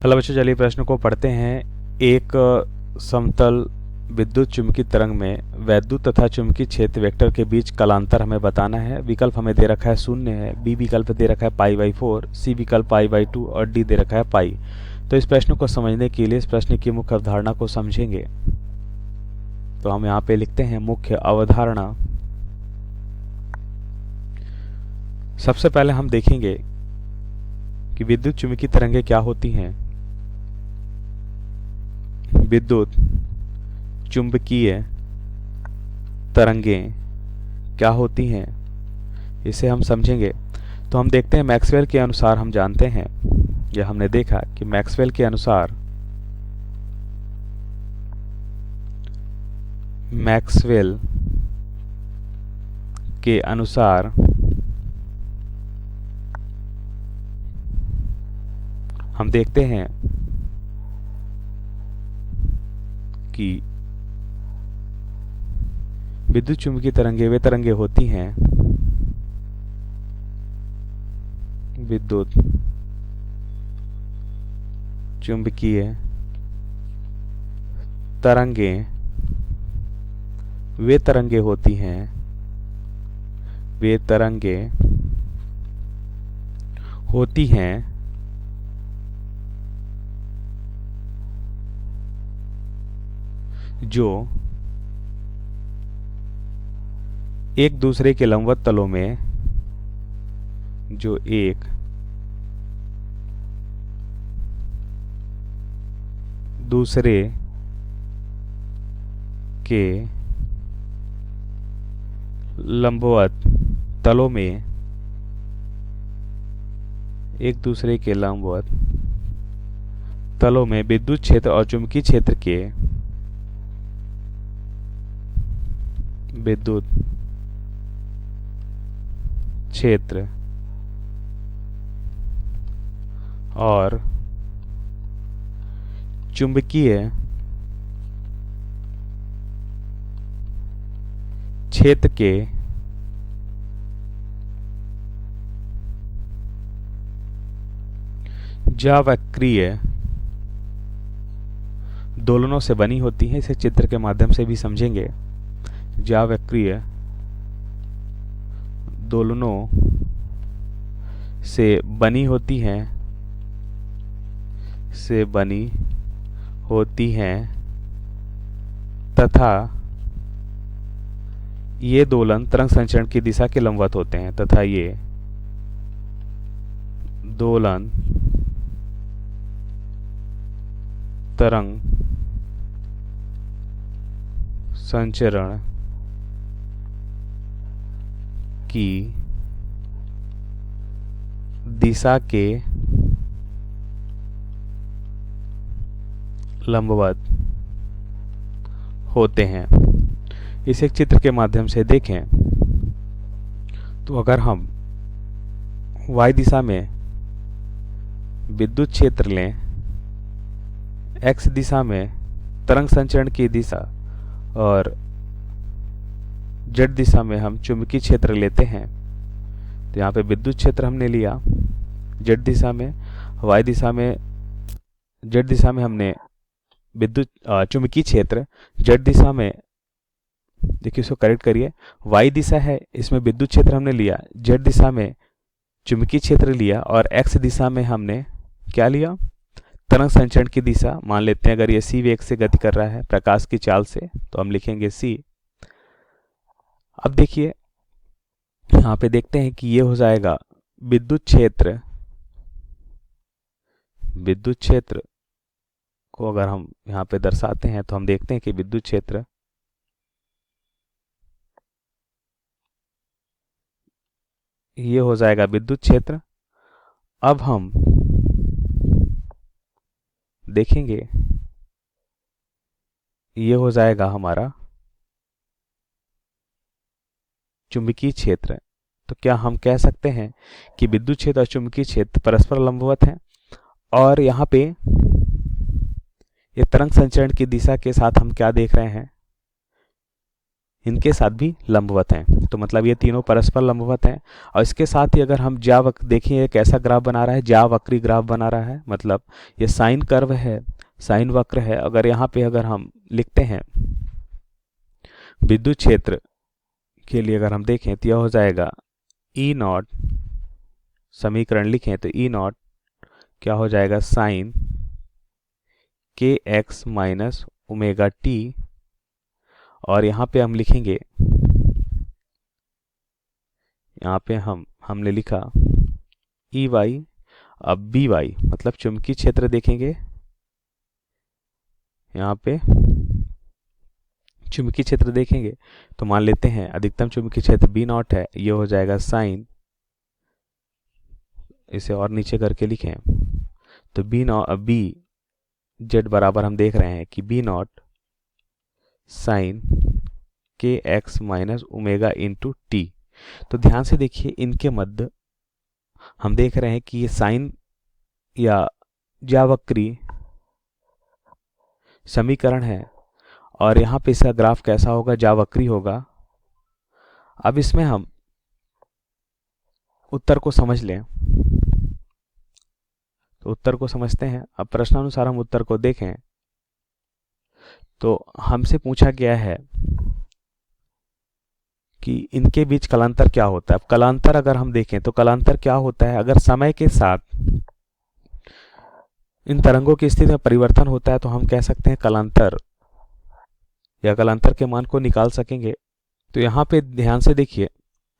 Hello बच्चों, चलिए प्रश्न को पढ़ते हैं। एक समतल विद्युत चुम्बकीय तरंग में वैद्युत तथा चुम्बकीय क्षेत्र वेक्टर के बीच कालांतर हमें बताना है। विकल्प हमें दे रखा है 0 है, बी विकल्प दे रखा है π/4, सी विकल्प π/2 और डी दे रखा है पाई। तो इस प्रश्न को समझने के लिए इस प्रश्न की मुख्य अवधारणा को समझेंगे। तो हम यहाँ पे लिखते हैं मुख्य अवधारणा। सबसे पहले हम देखेंगे कि विद्युत चुम्बकीय तरंगें क्या होती हैं। विद्युत चुंबकीय तरंगें क्या होती हैं, इसे हम समझेंगे। तो हम देखते हैं मैक्सवेल के अनुसार हम जानते हैं, या हमने देखा कि मैक्सवेल के अनुसार हम देखते हैं कि विद्युत चुम्बकीय तरंगें वे तरंगें होती हैं, विद्युत चुम्बकीय तरंगें वे तरंगें होती हैं, वे तरंगें होती हैं जो एक दूसरे के लंबवत तलों में एक दूसरे के लंबवत तलों में विद्युत क्षेत्र और चुंबकीय क्षेत्र के विद्युत क्षेत्र और चुंबकीय क्षेत्र के ज्यावक्रीय दोलनों से बनी होती है। इसे चित्र के माध्यम से भी समझेंगे। ज्यावक्रीय दोलनों से बनी होती हैं तथा ये दोलन तरंग संचरण की दिशा के लंबवत होते हैं, तथा ये दोलन तरंग संचरण की दिशा के लंबवत होते हैं। इस एक चित्र के माध्यम से देखें तो अगर हम y दिशा में विद्युत क्षेत्र लें, x दिशा में तरंग संचरण की दिशा और z दिशा में हम चुंबकीय क्षेत्र लेते हैं, तो यहाँ पे विद्युत क्षेत्र हमने लिया z दिशा में, y दिशा में z दिशा में हमने विद्युत चुंबकीय क्षेत्र, z दिशा में देखिए इसको करेक्ट करिए, y दिशा है इसमें विद्युत क्षेत्र हमने लिया, z दिशा में चुंबकीय क्षेत्र लिया और x दिशा में हमने क्या लिया, तरंग संचरण की दिशा। मान लेते हैं अगर ये c वेग से गति कर रहा है प्रकाश की चाल से, तो हम लिखेंगे c। अब देखिए यहाँ पे देखते हैं कि ये हो जाएगा विद्युत क्षेत्र को अगर हम यहाँ पे दर्शाते हैं तो हम देखते हैं कि विद्युत क्षेत्र ये हो जाएगा विद्युत क्षेत्र। अब हम देखेंगे ये हो जाएगा हमारा चुंबकीय क्षेत्र। तो क्या हम कह सकते हैं कि विद्युत क्षेत्र और चुंबकीय क्षेत्र परस्पर लंबवत हैं, और यहाँ पे ये तरंग संचरण की दिशा के साथ हम क्या देख रहे हैं, इनके साथ भी लंबवत हैं। तो मतलब ये तीनों परस्पर लंबवत हैं। और इसके साथ ही अगर हम देखिए एक ऐसा ग्राफ बना रहा है, ज्यावक्री ग्राफ बना रहा है, मतलब ये साइन कर्व है, साइन वक्र है। अगर यहाँ पे अगर हम लिखते हैं विद्युत क्षेत्र के लिए, अगर हम देखें तो यह हो जाएगा ई नॉट, समीकरण लिखें तो ई नॉट क्या हो जाएगा, साइन के एक्स माइनस ओमेगा टी। और यहाँ पे हम लिखेंगे, यहाँ पे हमने लिखा ई वाई। अब बी वाई मतलब चुंबकीय क्षेत्र देखेंगे, यहाँ पे चुंबकीय क्षेत्र देखेंगे तो मान लेते हैं अधिकतम चुंबकीय क्षेत्र बी नॉट है। ये हो जाएगा साइन, इसे और नीचे करके लिखें तो बी जेड बराबर हम देख रहे हैं कि बी नॉट साइन के x minus omega into T. तो ध्यान से देखिए इनके मध्य हम देख रहे हैं कि ये साइन या ज्यावक्री समीकरण है, और यहाँ पे इसका ग्राफ कैसा होगा, ज्यावक्री होगा। अब इसमें हम उत्तर को समझ लें, तो उत्तर को समझते हैं। अब प्रश्नानुसार हम उत्तर को देखें तो हमसे पूछा गया है कि इनके बीच कलांतर क्या होता है। अब कलांतर अगर हम देखें तो कलांतर क्या होता है, अगर समय के साथ इन तरंगों की स्थिति में परिवर्तन होता है तो हम कह सकते हैं कलांतर, या कलांतर के मान को निकाल सकेंगे। तो यहाँ पे ध्यान से देखिए,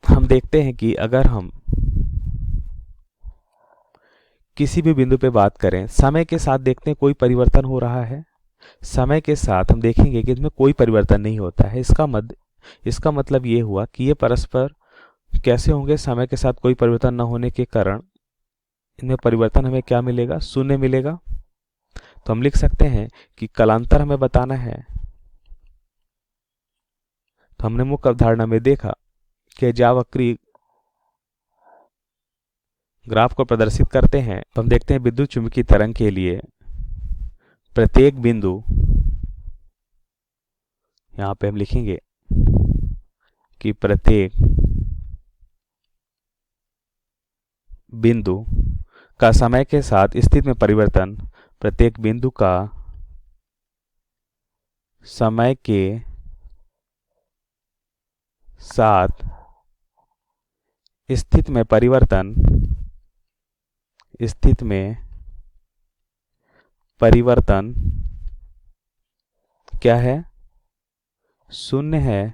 हम देखते हैं कि अगर हम किसी भी बिंदु पे बात करें, समय के साथ देखते हैं कोई परिवर्तन हो रहा है, समय के साथ हम देखेंगे कि इसमें कोई परिवर्तन नहीं होता है। इसका मतलब ये हुआ कि ये परस्पर कैसे होंगे, समय के साथ कोई परिवर्तन न होने के कारण इनमें परिवर्तन हमें क्या मिलेगा, शून्य मिलेगा। तो हम लिख सकते हैं कि कलांतर हमें बताना है। तो हमने मुख्य अवधारणा में देखा कि ज्यावक्री ग्राफ को प्रदर्शित करते हैं। तो हम देखते हैं विद्युत चुंबकीय तरंग के लिए प्रत्येक बिंदु, यहाँ पे हम लिखेंगे कि प्रत्येक बिंदु का समय के साथ स्थिति में परिवर्तन, प्रत्येक बिंदु का समय के साथ स्थिति में परिवर्तन क्या है, शून्य है।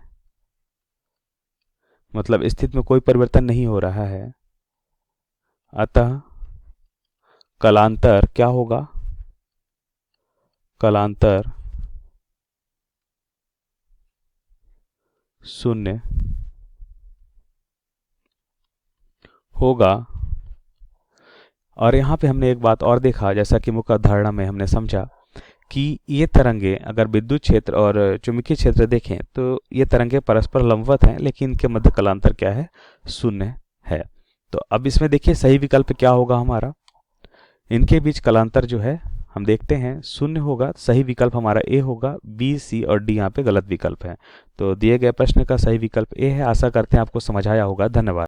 मतलब स्थिति में कोई परिवर्तन नहीं हो रहा है, अतः कलांतर क्या होगा, कलांतर शून्य होगा। और यहाँ पे हमने एक बात और देखा, जैसा कि मुख्य अवधारणा में हमने समझा कि ये तरंगे अगर विद्युत क्षेत्र और चुंबकीय क्षेत्र देखें तो ये तरंगे परस्पर लंबवत हैं, लेकिन इनके मध्य कलांतर क्या है, शून्य है। तो अब इसमें देखिए सही विकल्प क्या होगा हमारा, इनके बीच कलांतर जो है हम देखते हैं शून्य होगा। सही विकल्प हमारा ए होगा, बी सी और डी यहाँ पे गलत विकल्प है। तो दिए गए प्रश्न का सही विकल्प ए है। आशा करते हैं आपको समझ आया होगा। धन्यवाद।